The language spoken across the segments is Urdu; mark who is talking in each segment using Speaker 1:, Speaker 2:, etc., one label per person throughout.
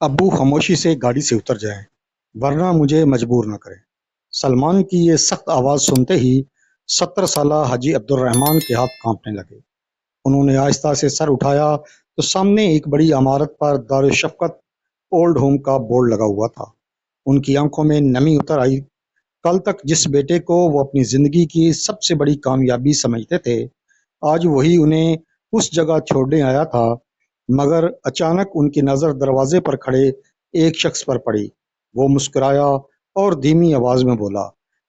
Speaker 1: ابو خاموشی سے گاڑی سے اتر جائیں ورنہ مجھے مجبور نہ کریں۔ سلمان کی یہ سخت آواز سنتے ہی 70 سالہ حاجی عبد الرحمان کے ہاتھ کانپنے لگے۔ انہوں نے آہستہ سے سر اٹھایا تو سامنے ایک بڑی عمارت پر دارالشفقت اولڈ ہوم کا بورڈ لگا ہوا تھا۔ ان کی آنکھوں میں نمی اتر آئی۔ کل تک جس بیٹے کو وہ اپنی زندگی کی سب سے بڑی کامیابی سمجھتے تھے، آج وہی انہیں اس جگہ چھوڑنے آیا تھا۔ مگر اچانک ان کی نظر دروازے پر کھڑے ایک شخص پر پڑی۔ وہ مسکرایا اور دھیمی آواز میں بولا،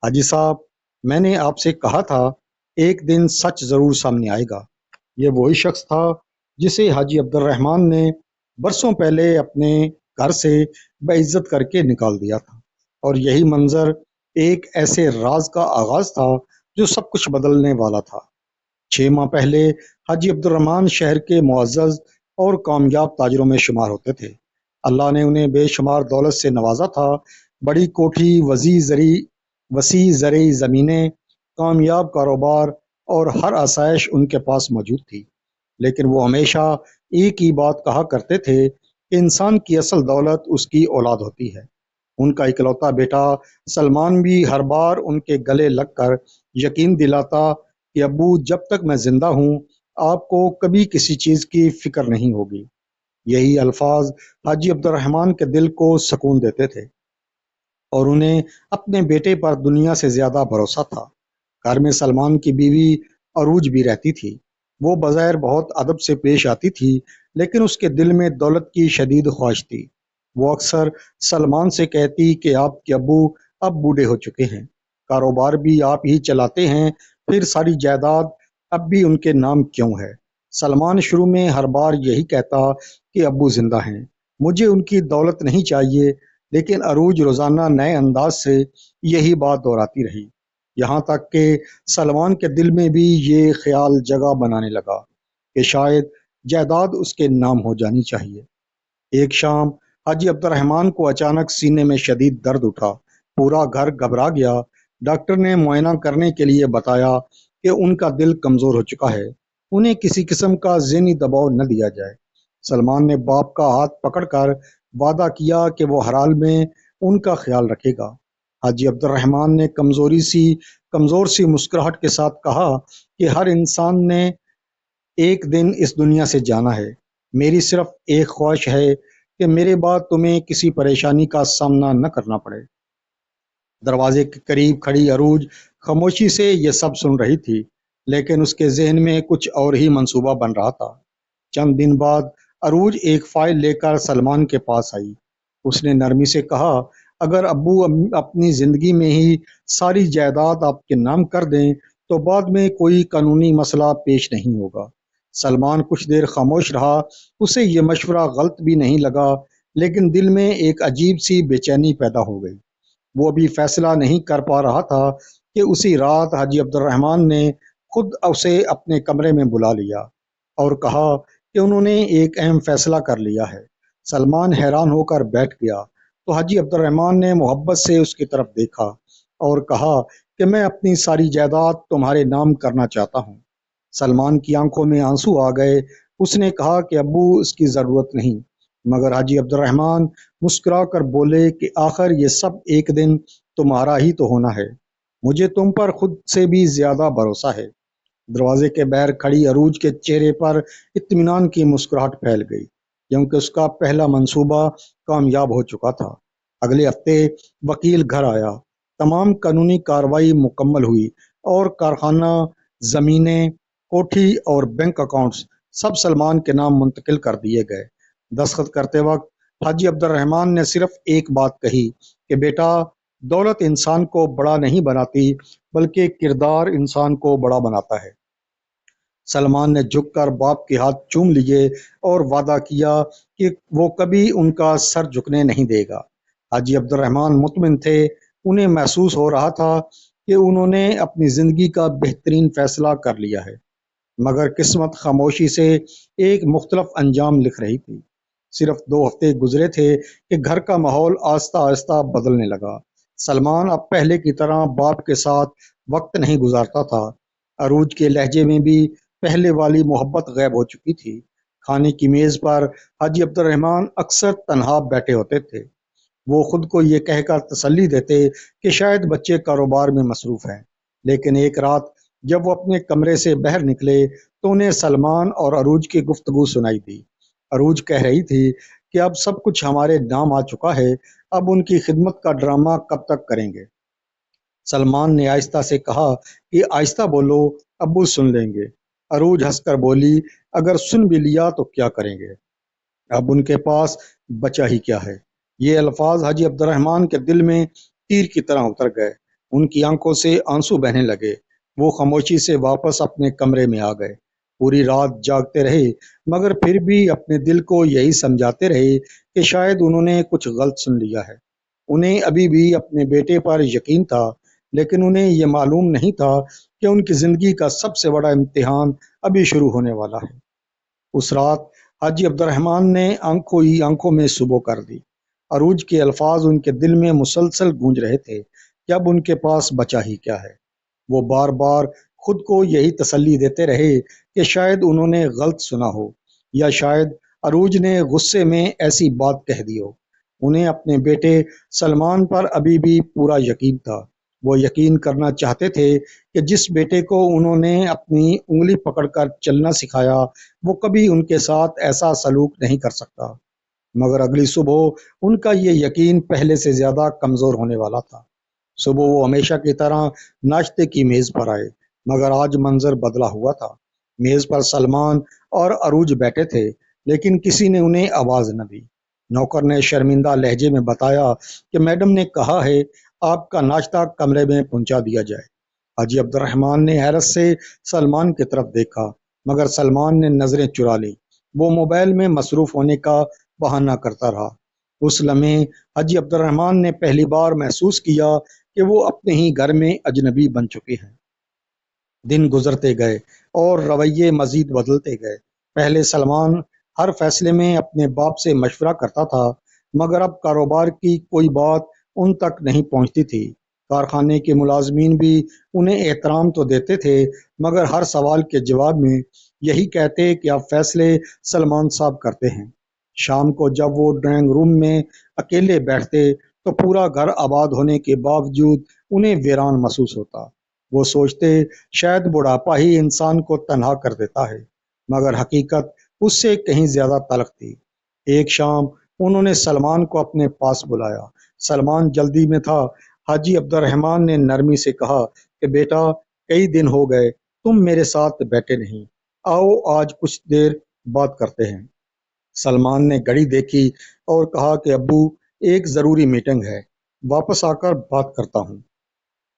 Speaker 1: حاجی صاحب، میں نے آپ سے کہا تھا ایک دن سچ ضرور سامنے آئے گا۔ یہ وہی شخص تھا جسے حاجی عبد الرحمان نے برسوں پہلے اپنے گھر سے بے عزت کر کے نکال دیا تھا، اور یہی منظر ایک ایسے راز کا آغاز تھا جو سب کچھ بدلنے والا تھا۔ 6 ماہ پہلے حاجی عبد الرحمان شہر کے معزز اور کامیاب تاجروں میں شمار ہوتے تھے۔ اللہ نے انہیں بے شمار دولت سے نوازا تھا۔ بڑی کوٹھی، وسیع زرعی زمینیں، کامیاب کاروبار اور ہر آسائش ان کے پاس موجود تھی۔ لیکن وہ ہمیشہ ایک ہی بات کہا کرتے تھے کہ انسان کی اصل دولت اس کی اولاد ہوتی ہے۔ ان کا اکلوتا بیٹا سلمان بھی ہر بار ان کے گلے لگ کر یقین دلاتا کہ ابو، جب تک میں زندہ ہوں آپ کو کبھی کسی چیز کی فکر نہیں ہوگی۔ یہی الفاظ حاجی عبد الرحمان کے دل کو سکون دیتے تھے، اور انہیں اپنے بیٹے پر دنیا سے زیادہ بھروسہ تھا۔ گھر میں سلمان کی بیوی عروج بھی رہتی تھی۔ وہ بظاہر بہت ادب سے پیش آتی تھی، لیکن اس کے دل میں دولت کی شدید خواہش تھی۔ وہ اکثر سلمان سے کہتی کہ آپ کے ابو اب بوڑھے ہو چکے ہیں، کاروبار بھی آپ ہی چلاتے ہیں، پھر ساری جائیداد اب بھی ان کے نام کیوں ہے؟ سلمان شروع میں ہر بار یہی کہتا کہ ابو زندہ ہیں، مجھے ان کی دولت نہیں چاہیے، لیکن عروج روزانہ نئے انداز سے یہی بات دہراتی رہی، یہاں تک کہ سلمان کے دل میں بھی یہ خیال جگہ بنانے لگا کہ شاید جائیداد اس کے نام ہو جانی چاہیے۔ ایک شام حاجی عبد الرحمان کو اچانک سینے میں شدید درد اٹھا۔ پورا گھر گھبرا گیا۔ ڈاکٹر نے معائنہ کرنے کے لیے بتایا کہ ان کا دل کمزور ہو چکا ہے، انہیں کسی قسم کا ذہنی دباؤ نہ دیا جائے۔ سلمان نے باپ کا ہاتھ پکڑ کر وعدہ کیا کہ وہ ہر حال میں ان کا خیال رکھے گا۔ حاجی عبد الرحمان نے کمزور سی مسکراہٹ کے ساتھ کہا کہ ہر انسان نے ایک دن اس دنیا سے جانا ہے، میری صرف ایک خواہش ہے کہ میرے بعد تمہیں کسی پریشانی کا سامنا نہ کرنا پڑے۔ دروازے کے قریب کھڑی عروج خاموشی سے یہ سب سن رہی تھی، لیکن اس کے ذہن میں کچھ اور ہی منصوبہ بن رہا تھا۔ چند دن بعد عروج ایک فائل لے کر سلمان کے پاس آئی۔ اس نے نرمی سے کہا، اگر ابو اپنی زندگی میں ہی ساری جائیداد آپ کے نام کر دیں تو بعد میں کوئی قانونی مسئلہ پیش نہیں ہوگا۔ سلمان کچھ دیر خاموش رہا۔ اسے یہ مشورہ غلط بھی نہیں لگا، لیکن دل میں ایک عجیب سی بے چینی پیدا ہو گئی۔ وہ ابھی فیصلہ نہیں کر پا رہا تھا کہ اسی رات حاجی عبد الرحمان نے خود اسے اپنے کمرے میں بلا لیا اور کہا کہ انہوں نے ایک اہم فیصلہ کر لیا ہے۔ سلمان حیران ہو کر بیٹھ گیا تو حاجی عبد الرحمان نے محبت سے اس کی طرف دیکھا اور کہا کہ میں اپنی ساری جائیداد تمہارے نام کرنا چاہتا ہوں۔ سلمان کی آنکھوں میں آنسو آ گئے۔ اس نے کہا کہ ابو، اس کی ضرورت نہیں، مگر حاجی عبد الرحمان مسکرا کر بولے کہ آخر یہ سب ایک دن تمہارا ہی تو ہونا ہے، مجھے تم پر خود سے بھی زیادہ بھروسہ ہے۔ دروازے کے باہر کھڑی عروج کے چہرے پر اطمینان کی مسکراہٹ پھیل گئی، کیونکہ اس کا پہلا منصوبہ کامیاب ہو چکا تھا۔ اگلے ہفتے وکیل گھر آیا، تمام قانونی کارروائی مکمل ہوئی اور کارخانہ، زمینیں، کوٹھی اور بینک اکاؤنٹس سب سلمان کے نام منتقل کر دیے گئے۔ دستخط کرتے وقت حاجی عبد الرحمان نے صرف ایک بات کہی کہ بیٹا، دولت انسان کو بڑا نہیں بناتی، بلکہ کردار انسان کو بڑا بناتا ہے۔ سلمان نے جھک کر باپ کے ہاتھ چوم لیے اور وعدہ کیا کہ وہ کبھی ان کا سر جھکنے نہیں دے گا۔ حاجی عبد الرحمان مطمئن تھے۔ انہیں محسوس ہو رہا تھا کہ انہوں نے اپنی زندگی کا بہترین فیصلہ کر لیا ہے، مگر قسمت خاموشی سے ایک مختلف انجام لکھ رہی تھی۔ صرف 2 ہفتے گزرے تھے کہ گھر کا ماحول آہستہ آہستہ بدلنے لگا۔ سلمان اب پہلے کی طرح باپ کے ساتھ وقت نہیں گزارتا تھا۔ عروج کے لہجے میں بھی پہلے والی محبت غائب ہو چکی تھی۔ کھانے کی میز پر حاجی عبد الرحمن اکثر تنہا بیٹھے ہوتے تھے۔ وہ خود کو یہ کہہ کر تسلی دیتے کہ شاید بچے کاروبار میں مصروف ہیں، لیکن ایک رات جب وہ اپنے کمرے سے باہر نکلے تو انہیں سلمان اور عروج کی گفتگو سنائی دی۔ عروج کہہ رہی تھی کہ اب سب کچھ ہمارے نام آ چکا ہے، اب ان کی خدمت کا ڈرامہ کب تک کریں گے؟ سلمان نے آہستہ سے کہا کہ آہستہ بولو، ابو سن لیں گے۔ عروج ہنس کر بولی، اگر سن بھی لیا تو کیا کریں گے؟ اب ان کے پاس بچا ہی کیا ہے؟ یہ الفاظ حاجی عبد الرحمن کے دل میں تیر کی طرح اتر گئے۔ ان کی آنکھوں سے آنسو بہنے لگے۔ وہ خاموشی سے واپس اپنے کمرے میں آ گئے۔ پوری رات جاگتے رہے، مگر پھر بھی اپنے دل کو یہی سمجھاتے رہے کہ شاید انہوں نے کچھ غلط سن لیا ہے۔ انہیں ابھی بھی اپنے بیٹے پر یقین تھا، لیکن انہیں یہ معلوم نہیں تھا کہ ان کی زندگی کا سب سے بڑا امتحان ابھی شروع ہونے والا ہے۔ اس رات حاجی عبد الرحمن نے آنکھوں ہی آنکھوں میں صبح کر دی۔ عروج کے الفاظ ان کے دل میں مسلسل گونج رہے تھے کہ اب ان کے پاس بچا ہی کیا ہے۔ وہ بار بار خود کو یہی تسلی دیتے رہے کہ شاید انہوں نے غلط سنا ہو، یا شاید عروج نے غصے میں ایسی بات کہہ دی ہو۔ انہیں اپنے بیٹے سلمان پر ابھی بھی پورا یقین تھا۔ وہ یقین کرنا چاہتے تھے کہ جس بیٹے کو انہوں نے اپنی انگلی پکڑ کر چلنا سکھایا، وہ کبھی ان کے ساتھ ایسا سلوک نہیں کر سکتا۔ مگر اگلی صبح ان کا یہ یقین پہلے سے زیادہ کمزور ہونے والا تھا۔ صبح وہ ہمیشہ کی طرح ناشتے کی میز پر آئے، مگر آج منظر بدلا ہوا تھا۔ میز پر سلمان اور عروج بیٹھے تھے، لیکن کسی نے انہیں آواز نہ دی۔ نوکر نے شرمندہ لہجے میں بتایا کہ میڈم نے کہا ہے آپ کا ناشتہ کمرے میں پہنچا دیا جائے۔ حاجی عبد الرحمن نے حیرت سے سلمان کی طرف دیکھا، مگر سلمان نے نظریں چرا لی۔ وہ موبائل میں مصروف ہونے کا بہانہ کرتا رہا۔ اس لمحے حاجی عبد الرحمن نے پہلی بار محسوس کیا کہ وہ اپنے ہی گھر میں اجنبی بن چکے ہیں۔ دن گزرتے گئے اور رویے مزید بدلتے گئے۔ پہلے سلمان ہر فیصلے میں اپنے باپ سے مشورہ کرتا تھا، مگر اب کاروبار کی کوئی بات ان تک نہیں پہنچتی تھی۔ کارخانے کے ملازمین بھی انہیں احترام تو دیتے تھے، مگر ہر سوال کے جواب میں یہی کہتے کہ اب فیصلے سلمان صاحب کرتے ہیں۔ شام کو جب وہ ڈرائنگ روم میں اکیلے بیٹھتے تو پورا گھر آباد ہونے کے باوجود انہیں ویران محسوس ہوتا۔ وہ سوچتے شاید بڑھاپا ہی انسان کو تنہا کر دیتا ہے، مگر حقیقت اس سے کہیں زیادہ تلخ تھی۔ ایک شام انہوں نے سلمان کو اپنے پاس بلایا۔ سلمان جلدی میں تھا۔ حاجی عبد الرحمن نے نرمی سے کہا کہ بیٹا، کئی دن ہو گئے تم میرے ساتھ بیٹھے نہیں، آؤ آج کچھ دیر بات کرتے ہیں۔ سلمان نے گھڑی دیکھی اور کہا کہ ابو، ایک ضروری میٹنگ ہے، واپس آ کر بات کرتا ہوں۔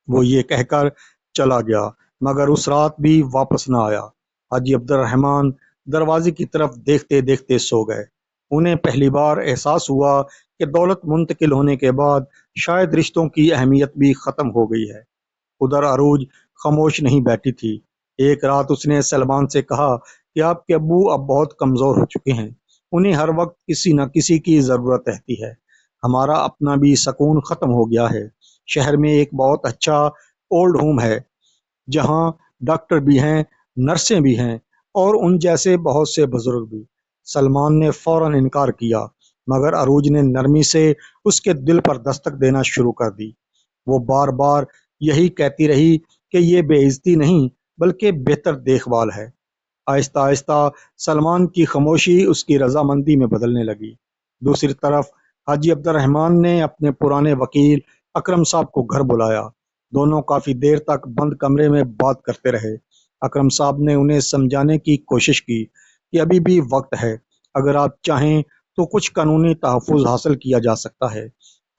Speaker 1: وہ یہ کہہ کر چلا گیا، مگر اس رات بھی واپس نہ آیا۔ حاجی عبد الرحمن دروازے کی طرف دیکھتے دیکھتے سو گئے۔ انہیں پہلی بار احساس ہوا کہ دولت منتقل ہونے کے بعد شاید رشتوں کی اہمیت بھی ختم ہو گئی ہے۔ ادھر عروج خاموش نہیں بیٹھی تھی۔ ایک رات اس نے سلمان سے کہا کہ آپ کے ابو اب بہت کمزور ہو چکے ہیں، انہیں ہر وقت کسی نہ کسی کی ضرورت رہتی ہے۔ ہمارا اپنا بھی سکون ختم ہو گیا ہے۔ شہر میں ایک بہت اچھا اولڈ ہوم ہے، جہاں ڈاکٹر بھی ہیں، نرسیں بھی ہیں، اور ان جیسے بہت سے بزرگ بھی۔ سلمان نے فوراً انکار کیا، مگر عروج نے نرمی سے اس کے دل پر دستک دینا شروع کر دی۔ وہ بار بار یہی کہتی رہی کہ یہ بے عزتی نہیں بلکہ بہتر دیکھ بھال ہے۔ آہستہ آہستہ سلمان کی خاموشی اس کی رضامندی میں بدلنے لگی۔ دوسری طرف حاجی عبد الرحمن نے اپنے پرانے وکیل اکرم صاحب کو گھر بلایا۔ دونوں کافی دیر تک بند کمرے میں بات کرتے رہے۔ اکرم صاحب نے انہیں سمجھانے کی کوشش کی کہ ابھی بھی وقت ہے، اگر آپ چاہیں تو کچھ قانونی تحفظ حاصل کیا جا سکتا ہے۔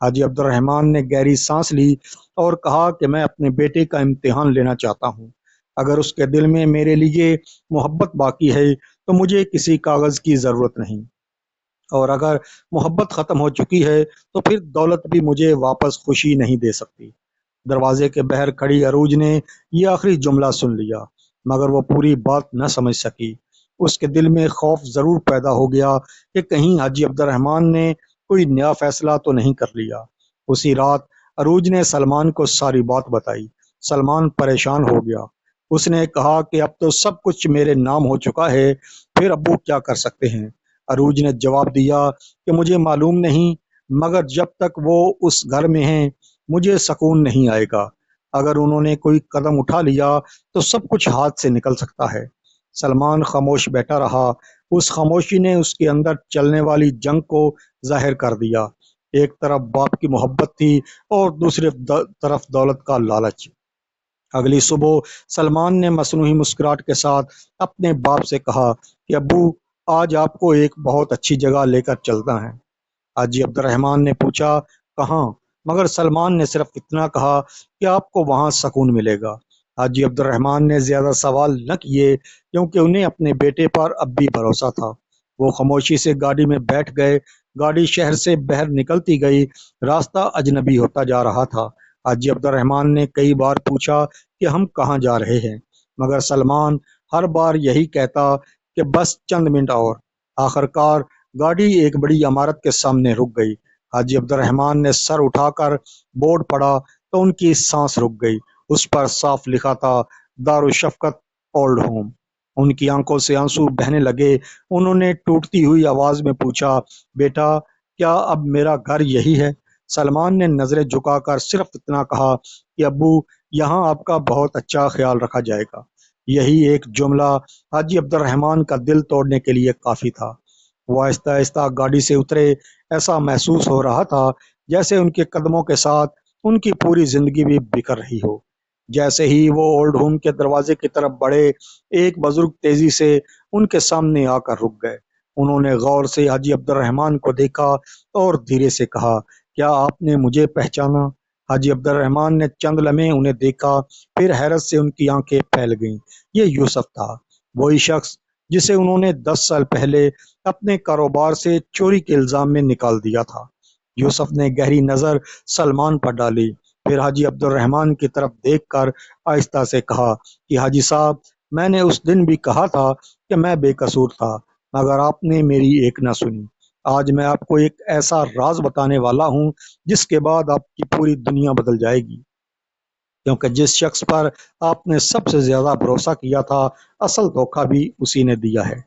Speaker 1: حاجی عبد الرحمن نے گہری سانس لی اور کہا کہ میں اپنے بیٹے کا امتحان لینا چاہتا ہوں۔ اگر اس کے دل میں میرے لیے محبت باقی ہے تو مجھے کسی کاغذ کی ضرورت نہیں، اور اگر محبت ختم ہو چکی ہے تو پھر دولت بھی مجھے واپس خوشی نہیں دے سکتی۔ دروازے کے باہر کھڑی عروج نے یہ آخری جملہ سن لیا، مگر وہ پوری بات نہ سمجھ سکی۔ اس کے دل میں خوف ضرور پیدا ہو گیا کہ کہیں حاجی عبد الرحمن نے کوئی نیا فیصلہ تو نہیں کر لیا۔ اسی رات عروج نے سلمان کو ساری بات بتائی۔ سلمان پریشان ہو گیا۔ اس نے کہا کہ اب تو سب کچھ میرے نام ہو چکا ہے، پھر ابو کیا کر سکتے ہیں؟ عروج نے جواب دیا کہ مجھے معلوم نہیں، مگر جب تک وہ اس گھر میں ہیں مجھے سکون نہیں آئے گا۔ اگر انہوں نے کوئی قدم اٹھا لیا تو سب کچھ ہاتھ سے نکل سکتا ہے۔ سلمان خاموش بیٹھا رہا۔ اس خاموشی نے اس کے اندر چلنے والی جنگ کو ظاہر کر دیا۔ ایک طرف باپ کی محبت تھی اور دوسری طرف دولت کا لالچ۔ اگلی صبح سلمان نے مصنوعی مسکراہٹ کے ساتھ اپنے باپ سے کہا کہ ابو، آج آپ کو ایک بہت اچھی جگہ لے کر چلتا ہے۔ حاجی عبد الرحمن نے پوچھا، کہاں؟ مگر سلمان نے صرف اتنا کہا کہ آپ کو وہاں سکون ملے گا۔ حاجی عبد الرحمن نے زیادہ سوال نہ کیے کیونکہ انہیں اپنے بیٹے پر اب بھی بھروسہ تھا۔ وہ خاموشی سے گاڑی میں بیٹھ گئے۔ گاڑی شہر سے باہر نکلتی گئی، راستہ اجنبی ہوتا جا رہا تھا۔ حاجی عبد الرحمن نے کئی بار پوچھا کہ ہم کہاں جا رہے ہیں، مگر سلمان ہر بار یہی کہتا کہ بس چند منٹ اور۔ آخر کار گاڑی ایک بڑی عمارت کے سامنے رک گئی۔ حاجی عبد الرحمن نے سر اٹھا کر بورڈ پڑھا تو ان کی سانس رک گئی۔ اس پر صاف لکھا تھا، دارالشفقت اولڈ ہوم۔ ان کی آنکھوں سے آنسو بہنے لگے۔ انہوں نے ٹوٹتی ہوئی آواز میں پوچھا، بیٹا، کیا اب میرا گھر یہی ہے؟ سلمان نے نظریں جھکا کر صرف اتنا کہا کہ ابو، یہاں آپ کا بہت اچھا خیال رکھا جائے گا۔ یہی ایک جملہ حاجی عبد الرحمن کا دل توڑنے کے لیے کافی تھا۔ وہ آہستہ آہستہ گاڑی سے اترے۔ ایسا محسوس ہو رہا تھا جیسے ان کے قدموں کے ساتھ ان کی پوری زندگی بھی بکھر رہی ہو۔ جیسے ہی وہ اولڈ ہوم کے دروازے کی طرف بڑھے، ایک بزرگ تیزی سے ان کے سامنے آ کر رک گئے۔ انہوں نے غور سے حاجی عبد الرحمن کو دیکھا اور دھیرے سے کہا، کیا آپ نے مجھے پہچانا؟ حاجی عبد الرحمن نے چند لمحے انہیں دیکھا، پھر حیرت سے ان کی آنکھیں پھیل گئیں۔ یہ یوسف تھا، وہی شخص جسے انہوں نے 10 سال پہلے اپنے کاروبار سے چوری کے الزام میں نکال دیا تھا۔ یوسف نے گہری نظر سلمان پر ڈالی، پھر حاجی عبد الرحمن کی طرف دیکھ کر آہستہ سے کہا کہ حاجی صاحب، میں نے اس دن بھی کہا تھا کہ میں بے قصور تھا، مگر آپ نے میری ایک نہ سنی۔ آج میں آپ کو ایک ایسا راز بتانے والا ہوں جس کے بعد آپ کی پوری دنیا بدل جائے گی، کیونکہ جس شخص پر آپ نے سب سے زیادہ بھروسہ کیا تھا، اصل دھوکہ بھی اسی نے دیا ہے۔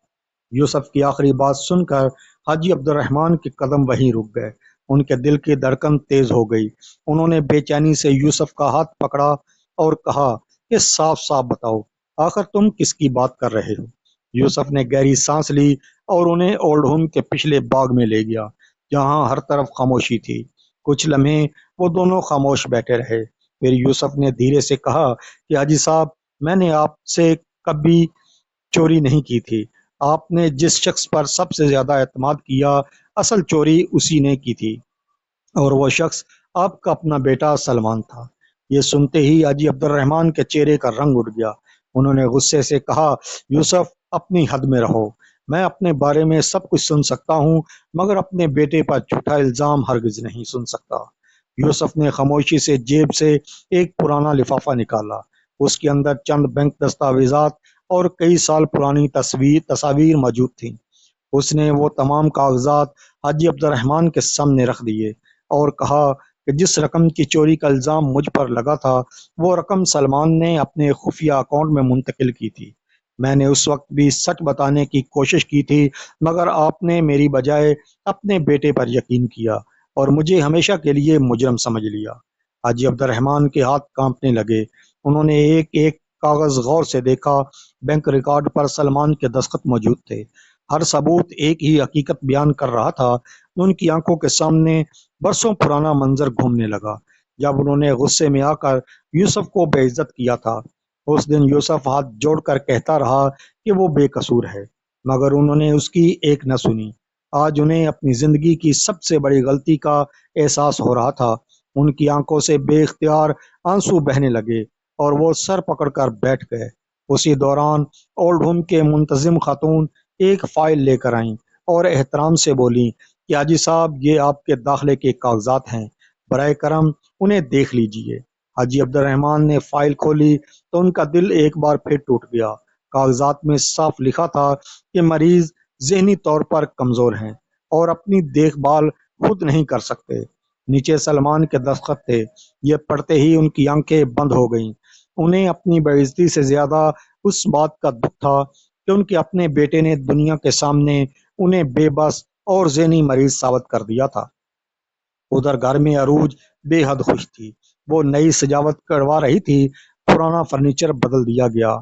Speaker 1: یوسف کی آخری بات سن کر حاجی عبد الرحمن کے قدم وہیں رک گئے۔ ان کے دل کی دھڑکن تیز ہو گئی۔ انہوں نے بے چینی سے یوسف کا ہاتھ پکڑا اور کہا کہ صاف صاف بتاؤ، آخر تم کس کی بات کر رہے ہو؟ یوسف نے گہری سانس لی اور انہیں اولڈ ہوم کے پچھلے باغ میں لے گیا، جہاں ہر طرف خاموشی تھی۔ کچھ لمحے وہ دونوں خاموش بیٹھے رہے، پھر یوسف نے دھیرے سے کہا کہ حاجی صاحب، میں نے آپ سے کبھی چوری نہیں کی تھی۔ آپ نے جس شخص پر سب سے زیادہ اعتماد کیا، اصل چوری اسی نے کی تھی، اور وہ شخص آپ کا اپنا بیٹا سلمان تھا۔ یہ سنتے ہی حاجی عبد الرحمن کے چہرے کا رنگ اٹھ گیا۔ انہوں نے غصے سے کہا، یوسف، اپنی حد میں رہو۔ میں اپنے بارے میں سب کچھ سن سکتا ہوں، مگر اپنے بیٹے پر جھوٹا الزام ہرگز نہیں سن سکتا۔ یوسف نے خاموشی سے جیب سے ایک پرانا لفافہ نکالا۔ اس کے اندر چند بینک دستاویزات اور کئی سال پرانی تصاویر موجود تھیں۔ اس نے وہ تمام کاغذات حاجی عبد الرحمن کے سامنے رکھ دیے اور کہا کہ جس رقم کی چوری کا الزام مجھ پر لگا تھا، وہ رقم سلمان نے اپنے خفیہ اکاؤنٹ میں منتقل کی تھی۔ میں نے اس وقت بھی سچ بتانے کی کوشش کی تھی، مگر آپ نے میری بجائے اپنے بیٹے پر یقین کیا اور مجھے ہمیشہ کے لیے مجرم سمجھ لیا۔ حاجی عبد الرحمن کے ہاتھ کانپنے لگے۔ انہوں نے ایک ایک کاغذ غور سے دیکھا۔ بینک ریکارڈ پر سلمان کے دستخط موجود تھے۔ ہر ثبوت ایک ہی حقیقت بیان کر رہا تھا۔ ان کی آنکھوں کے سامنے برسوں پرانا منظر گھومنے لگا، جب انہوں نے غصے میں آ کر یوسف کو بے عزت کیا تھا۔ اس دن یوسف ہاتھ جوڑ کر کہتا رہا کہ وہ بے قصور ہے، مگر انہوں نے اس کی ایک نہ سنی۔ آج انہیں اپنی زندگی کی سب سے بڑی غلطی کا احساس ہو رہا تھا۔ ان کی آنکھوں سے بے اختیار آنسو بہنے لگے اور وہ سر پکڑ کر بیٹھ گئے۔ اسی دوران اولڈ ہوم کے منتظم خاتون ایک فائل لے کر آئیں اور احترام سے بولیں کہ حاجی صاحب، یہ آپ کے داخلے کے کاغذات ہیں، برائے کرم انہیں دیکھ لیجئے۔ حاجی عبد الرحمن نے فائل کھولی تو ان کا دل ایک بار پھر ٹوٹ گیا۔ کاغذات میں صاف لکھا تھا کہ مریض ذہنی طور پر کمزور ہیں اور اپنی دیکھ بھال خود نہیں کر سکتے۔ نیچے سلمان کے دستخط تھے۔ یہ پڑھتے ہی ان کی آنکھیں بند ہو گئیں۔ انہیں اپنی بےعزتی سے زیادہ اس بات کا دکھ تھا کہ ان کے اپنے بیٹے نے دنیا کے سامنے انہیں بے بس اور ذہنی مریض ثابت کر دیا تھا۔ ادھر گھر میں عروج بے حد خوش تھی۔ وہ نئی سجاوٹ کروا رہی تھی۔ پرانا فرنیچر بدل دیا گیا۔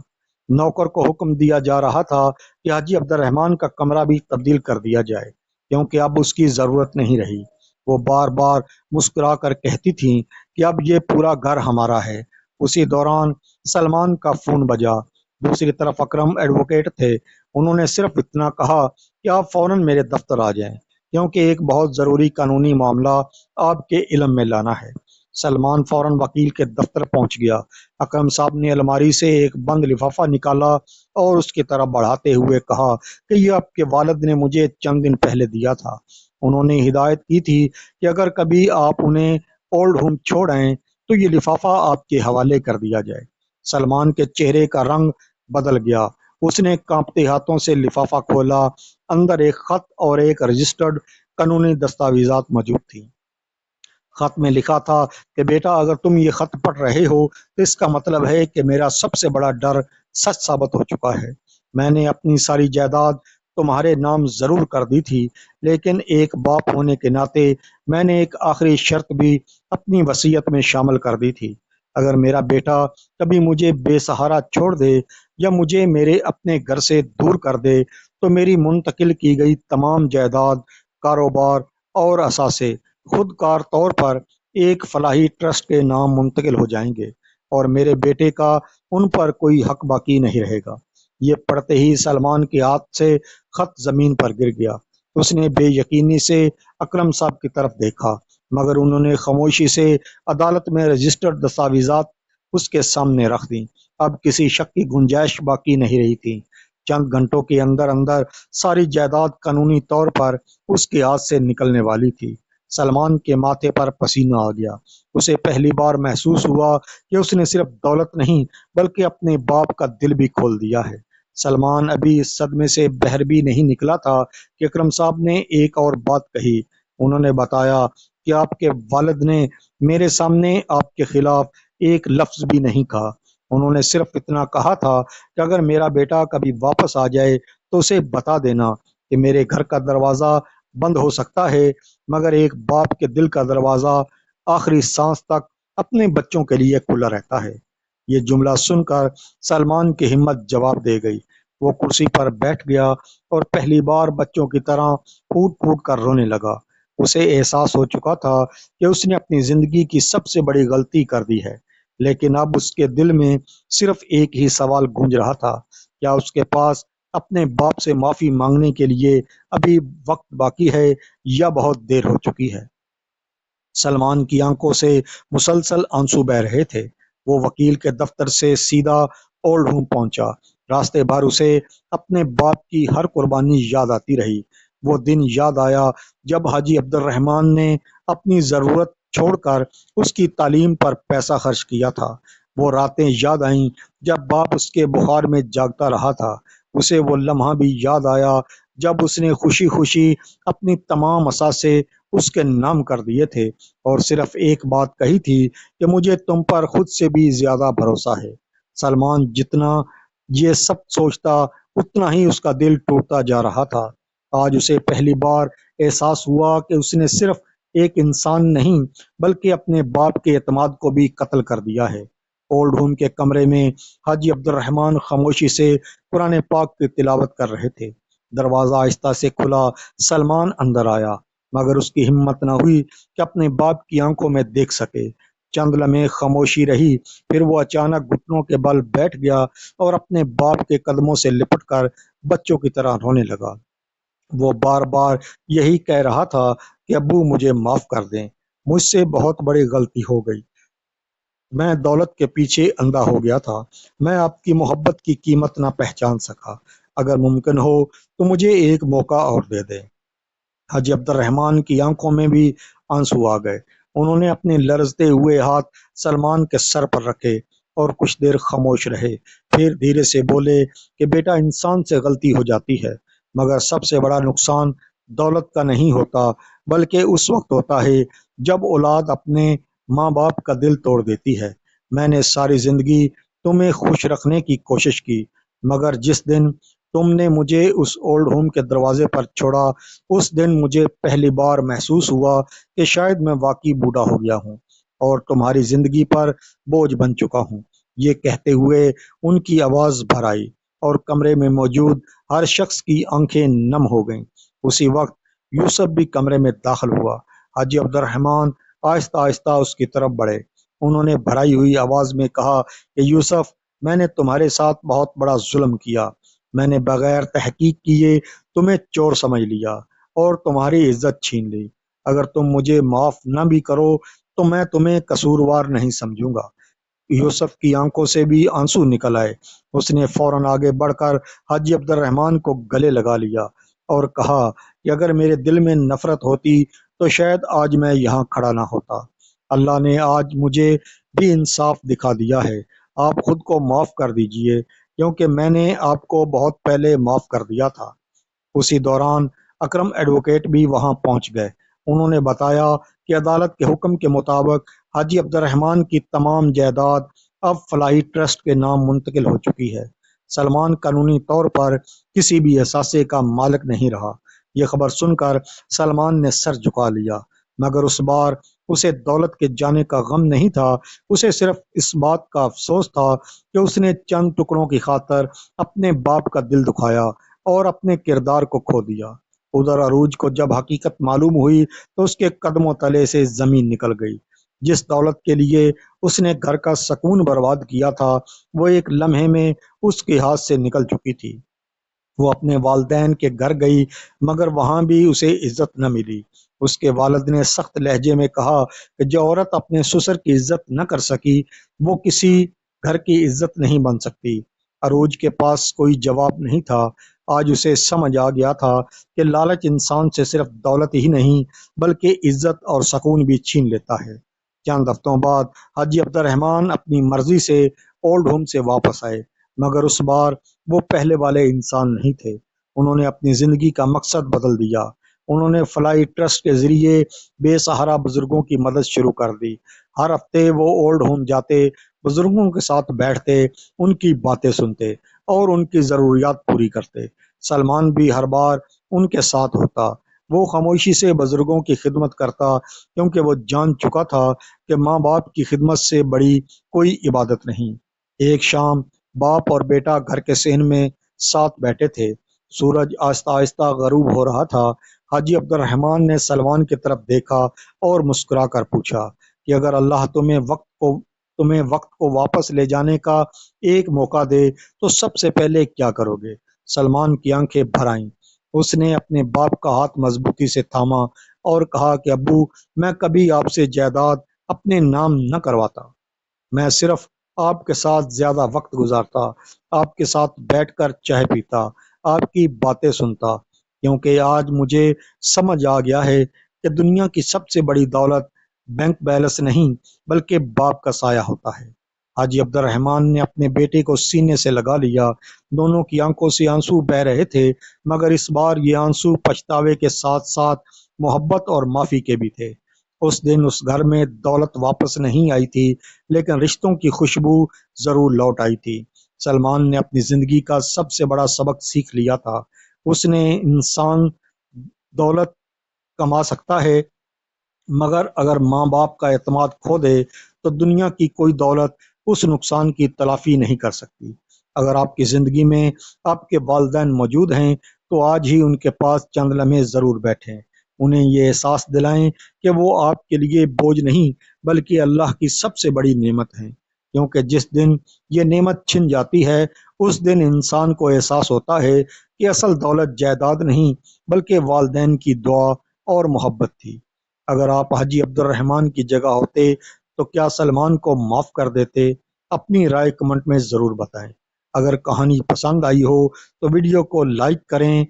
Speaker 1: نوکر کو حکم دیا جا رہا تھا کہ حاجی عبد الرحمان کا کمرہ بھی تبدیل کر دیا جائے کیونکہ اب اس کی ضرورت نہیں رہی۔ وہ بار بار مسکرا کر کہتی تھیں کہ اب یہ پورا گھر ہمارا ہے۔ اسی دوران سلمان کا فون بجا۔ دوسری طرف اکرم ایڈوکیٹ تھے۔ انہوں نے صرف اتنا کہا کہ آپ فوراً میرے دفتر آ جائیں کیونکہ ایک بہت ضروری قانونی معاملہ آپ کے علم میں لانا ہے۔ سلمان فوراً وکیل کے دفتر پہنچ گیا۔ اکرم صاحب نے الماری سے ایک بند لفافہ نکالا اور اس کی طرف بڑھاتے ہوئے کہا کہ یہ آپ کے والد نے مجھے چند دن پہلے دیا تھا۔ انہوں نے ہدایت کی تھی کہ اگر کبھی آپ انہیں اولڈ ہوم چھوڑ آئیں تو یہ لفافہ آپ کے حوالے کر دیا جائے۔ سلمان کے چہرے کا رنگ بدل گیا۔ اس نے کانپتے ہاتھوں سے لفافہ کھولا۔ اندر ایک خط اور ایک رجسٹرڈ قانونی دستاویزات موجود تھی۔ خط میں لکھا تھا کہ بیٹا اگر تم یہ خط پڑھ رہے ہو تو اس کا مطلب ہے کہ میرا سب سے بڑا ڈر سچ ثابت ہو چکا ہے۔ میں نے اپنی ساری جائیداد تمہارے نام ضرور کر دی تھی لیکن ایک باپ ہونے کے ناطے میں نے ایک آخری شرط بھی اپنی وصیت میں شامل کر دی تھی۔ اگر میرا بیٹا کبھی مجھے بے سہارا چھوڑ دے یا مجھے میرے اپنے گھر سے دور کر دے تو میری منتقل کی گئی تمام جائیداد، کاروبار اور اثاثے خود کار طور پر ایک فلاحی ٹرسٹ کے نام منتقل ہو جائیں گے اور میرے بیٹے کا ان پر کوئی حق باقی نہیں رہے گا۔ یہ پڑھتے ہی سلمان کے ہاتھ سے خط زمین پر گر گیا۔ اس نے بے یقینی سے اکرم صاحب کی طرف دیکھا مگر انہوں نے خاموشی سے عدالت میں رجسٹرڈ دستاویزات اس کے سامنے رکھ دیں۔ اب کسی شک کی گنجائش باقی نہیں رہی تھی۔ چند گھنٹوں کے اندر اندر ساری جائیداد قانونی طور پر اس کے ہاتھ سے نکلنے والی تھی۔ سلمان کے ماتھے پر پسینہ آ گیا۔ اسے پہلی بار محسوس ہوا کہ اس نے صرف دولت نہیں بلکہ اپنے باپ کا دل بھی کھول دیا ہے۔ سلمان ابھی اس صدمے سے باہر بھی نہیں نکلا تھا کہ اکرم صاحب نے ایک اور بات کہی۔ انہوں نے بتایا کہ آپ کے والد نے میرے سامنے آپ کے خلاف ایک لفظ بھی نہیں کہا۔ انہوں نے صرف اتنا کہا تھا کہ اگر میرا بیٹا کبھی واپس آ جائے تو اسے بتا دینا کہ میرے گھر کا دروازہ بند ہو سکتا ہے مگر ایک باپ کے دل کا دروازہ آخری سانس تک اپنے بچوں کے لیے کھلا رہتا ہے۔ یہ جملہ سن کر سلمان کی ہمت جواب دے گئی۔ وہ کرسی پر بیٹھ گیا اور پہلی بار بچوں کی طرح پھوٹ پھوٹ کر رونے لگا۔ اسے احساس ہو چکا تھا کہ اس نے اپنی زندگی کی سب سے بڑی غلطی کر دی ہے لیکن اب اس کے دل میں صرف ایک ہی سوال گونج رہا تھا، کیا اس کے پاس اپنے باپ سے معافی مانگنے کے لیے ابھی وقت باقی ہے یا بہت دیر ہو چکی ہے؟ سلمان کی آنکھوں سے مسلسل آنسو بہہ رہے تھے۔ وہ وکیل کے دفتر سے سیدھا اولڈ ہوم پہنچا۔ راستے بھر اسے اپنے باپ کی ہر قربانی یاد آتی رہی۔ وہ دن یاد آیا جب حاجی عبد الرحمان نے اپنی ضرورت چھوڑ کر اس کی تعلیم پر پیسہ خرچ کیا تھا۔ وہ راتیں یاد آئیں جب باپ اس کے بخار میں جاگتا رہا تھا۔ اسے وہ لمحہ بھی یاد آیا جب اس نے خوشی خوشی اپنی تمام اثاثے اس کے نام کر دیے تھے اور صرف ایک بات کہی تھی کہ مجھے تم پر خود سے بھی زیادہ بھروسہ ہے۔ سلمان جتنا یہ سب سوچتا اتنا ہی اس کا دل ٹوٹتا جا رہا تھا۔ آج اسے پہلی بار احساس ہوا کہ اس نے صرف ایک انسان نہیں بلکہ اپنے باپ کے اعتماد کو بھی قتل کر دیا ہے۔ اولڈ ہوم کے کمرے میں حاجی عبد الرحمان خاموشی سے قرآن پاک کی تلاوت کر رہے تھے۔ دروازہ آہستہ سے کھلا۔ سلمان اندر آیا مگر اس کی ہمت نہ ہوئی کہ اپنے باپ کی آنکھوں میں دیکھ سکے۔ چند لمحے خاموشی رہی، پھر وہ اچانک گھٹنوں کے بل بیٹھ گیا اور اپنے باپ کے قدموں سے لپٹ کر بچوں کی طرح رونے لگا۔ وہ بار بار یہی کہہ رہا تھا کہ ابو مجھے معاف کر دیں، مجھ سے بہت بڑی غلطی ہو گئی، میں دولت کے پیچھے اندھا ہو گیا تھا، میں آپ کی محبت کی قیمت نہ پہچان سکا، اگر ممکن ہو تو مجھے ایک موقع اور دے دیں۔ حاجی عبد الرحمان کی آنکھوں میں بھی آنسو آ گئے۔ انہوں نے اپنے لرزتے ہوئے ہاتھ سلمان کے سر پر رکھے اور کچھ دیر خاموش رہے، پھر دھیرے سے بولے کہ بیٹا انسان سے غلطی ہو جاتی ہے مگر سب سے بڑا نقصان دولت کا نہیں ہوتا بلکہ اس وقت ہوتا ہے جب اولاد اپنے ماں باپ کا دل توڑ دیتی ہے۔ میں نے ساری زندگی تمہیں خوش رکھنے کی کوشش کی، مگر جس دن تم نے مجھے اس اولڈ ہوم کے دروازے پر چھوڑا، اس دن مجھے پہلی بار محسوس ہوا کہ شاید میں واقعی بوڑھا ہو گیا ہوں اور تمہاری زندگی پر بوجھ بن چکا ہوں۔ یہ کہتے ہوئے ان کی آواز بھر آئی اور کمرے میں موجود ہر شخص کی آنکھیں نم ہو گئیں۔ اسی وقت یوسف بھی کمرے میں داخل ہوا۔ حاجی عبد الرحمن آہستہ آہستہ اس کی طرف بڑھے۔ انہوں نے بھرائی ہوئی آواز میں کہا کہ یوسف، میں نے تمہارے ساتھ بہت بڑا ظلم کیا۔ میں نے بغیر تحقیق کیے تمہیں چور سمجھ لیا اور تمہاری عزت چھین لی۔ اگر تم مجھے معاف نہ بھی کرو تو میں تمہیں قصوروار نہیں سمجھوں گا۔ یوسف کی آنکھوں سے بھی آنسو نکل آئے۔ اس نے فوراً آگے بڑھ کر حاجی عبد الرحمن کو گلے لگا لیا اور کہا کہ اگر میرے دل میں نفرت ہوتی تو شاید آج میں یہاں کھڑا نہ ہوتا۔ اللہ نے آج مجھے بھی انصاف دکھا دیا ہے۔ آپ خود کو معاف کر دیجئے، کیونکہ میں نے آپ کو بہت پہلے معاف کر دیا تھا۔ اسی دوران اکرم ایڈوکیٹ بھی وہاں پہنچ گئے۔ انہوں نے بتایا کہ عدالت کے حکم کے مطابق حاجی عبد الرحمن کی تمام جائیداد اب فلاحی ٹرسٹ کے نام منتقل ہو چکی ہے۔ سلمان قانونی طور پر کسی بھی اثاثے کا مالک نہیں رہا۔ یہ خبر سن کر سلمان نے سر جھکا لیا، مگر اس بار اسے دولت کے جانے کا غم نہیں تھا۔ اسے صرف اس بات کا افسوس تھا کہ اس نے چند ٹکڑوں کی خاطر اپنے باپ کا دل دکھایا اور اپنے کردار کو کھو دیا۔ ادھر عروج کو جب حقیقت معلوم ہوئی تو اس کے قدموں تلے سے زمین نکل گئی۔ جس دولت کے لیے اس نے گھر کا سکون برباد کیا تھا، وہ ایک لمحے میں اس کے ہاتھ سے نکل چکی تھی۔ وہ اپنے والدین کے گھر گئی، مگر وہاں بھی اسے عزت نہ ملی۔ اس کے والد نے سخت لہجے میں کہا کہ جو عورت اپنے سسر کی عزت نہ کر سکی، وہ کسی گھر کی عزت نہیں بن سکتی۔ عروج کے پاس کوئی جواب نہیں تھا۔ آج اسے سمجھ آ گیا تھا کہ لالچ انسان سے صرف دولت ہی نہیں بلکہ عزت اور سکون بھی چھین لیتا ہے۔ چند ہفتوں بعد حاجی عبد الرحمن اپنی مرضی سے اولڈ ہوم سے واپس آئے، مگر اس بار وہ پہلے والے انسان نہیں تھے۔ انہوں نے اپنی زندگی کا مقصد بدل دیا۔ انہوں نے فلاحی ٹرسٹ کے ذریعے بے سہارا بزرگوں کی مدد شروع کر دی۔ ہر ہفتے وہ اولڈ ہوم جاتے، بزرگوں کے ساتھ بیٹھتے، ان کی باتیں سنتے اور ان کی ضروریات پوری کرتے۔ سلمان بھی ہر بار ان کے ساتھ ہوتا۔ وہ خاموشی سے بزرگوں کی خدمت کرتا، کیونکہ وہ جان چکا تھا کہ ماں باپ کی خدمت سے بڑی کوئی عبادت نہیں۔ ایک شام باپ اور بیٹا گھر کے صحن میں ساتھ بیٹھے تھے۔ سورج آہستہ آہستہ غروب ہو رہا تھا۔ حاجی عبد الرحمن نے سلمان کی طرف دیکھا اور مسکرا کر پوچھا کہ اگر اللہ تمہیں وقت کو واپس لے جانے کا ایک موقع دے تو سب سے پہلے کیا کرو گے؟ سلمان کی آنکھیں بھر آئیں۔ اس نے اپنے باپ کا ہاتھ مضبوطی سے تھاما اور کہا کہ ابو، میں کبھی آپ سے جائیداد اپنے نام نہ کرواتا۔ میں صرف آپ کے ساتھ زیادہ وقت گزارتا، آپ کے ساتھ بیٹھ کر چائے پیتا، آپ کی باتیں سنتا، کیونکہ آج مجھے سمجھ آ گیا ہے کہ دنیا کی سب سے بڑی دولت بینک بیلنس نہیں بلکہ باپ کا سایہ ہوتا ہے۔ حاجی عبد الرحمن نے اپنے بیٹے کو سینے سے لگا لیا۔ دونوں کی آنکھوں سے آنسو بہہ رہے تھے، مگر اس بار یہ آنسو پچھتاوے کے ساتھ ساتھ محبت اور معافی کے بھی تھے۔ اس دن اس گھر میں دولت واپس نہیں آئی تھی، لیکن رشتوں کی خوشبو ضرور لوٹ آئی تھی۔ سلمان نے اپنی زندگی کا سب سے بڑا سبق سیکھ لیا تھا۔ اس نے انسان دولت کما سکتا ہے، مگر اگر ماں باپ کا اعتماد کھو دے تو دنیا کی کوئی دولت اس نقصان کی تلافی نہیں کر سکتی۔ اگر آپ کی زندگی میں آپ کے والدین موجود ہیں تو آج ہی ان کے پاس چند لمحے ضرور بیٹھیں۔ انہیں یہ احساس دلائیں کہ وہ آپ کے لیے بوجھ نہیں بلکہ اللہ کی سب سے بڑی نعمت ہیں، کیونکہ جس دن یہ نعمت چھن جاتی ہے اس دن انسان کو احساس ہوتا ہے کہ اصل دولت جائیداد نہیں بلکہ والدین کی دعا اور محبت تھی۔ اگر آپ حاجی عبد الرحمن کی جگہ ہوتے تو کیا سلمان کو معاف کر دیتے؟ اپنی رائے کمنٹ میں ضرور بتائیں۔ اگر کہانی پسند آئی ہو تو ویڈیو کو لائک کریں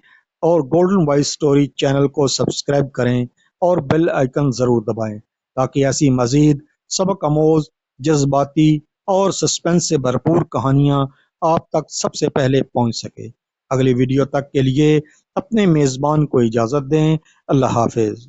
Speaker 1: اور گولڈن وائس سٹوری چینل کو سبسکرائب کریں اور بیل آئیکن ضرور دبائیں تاکہ ایسی مزید سبق آموز، جذباتی اور سسپنس سے بھرپور کہانیاں آپ تک سب سے پہلے پہنچ سکے۔ اگلی ویڈیو تک کے لیے اپنے میزبان کو اجازت دیں۔ اللہ حافظ۔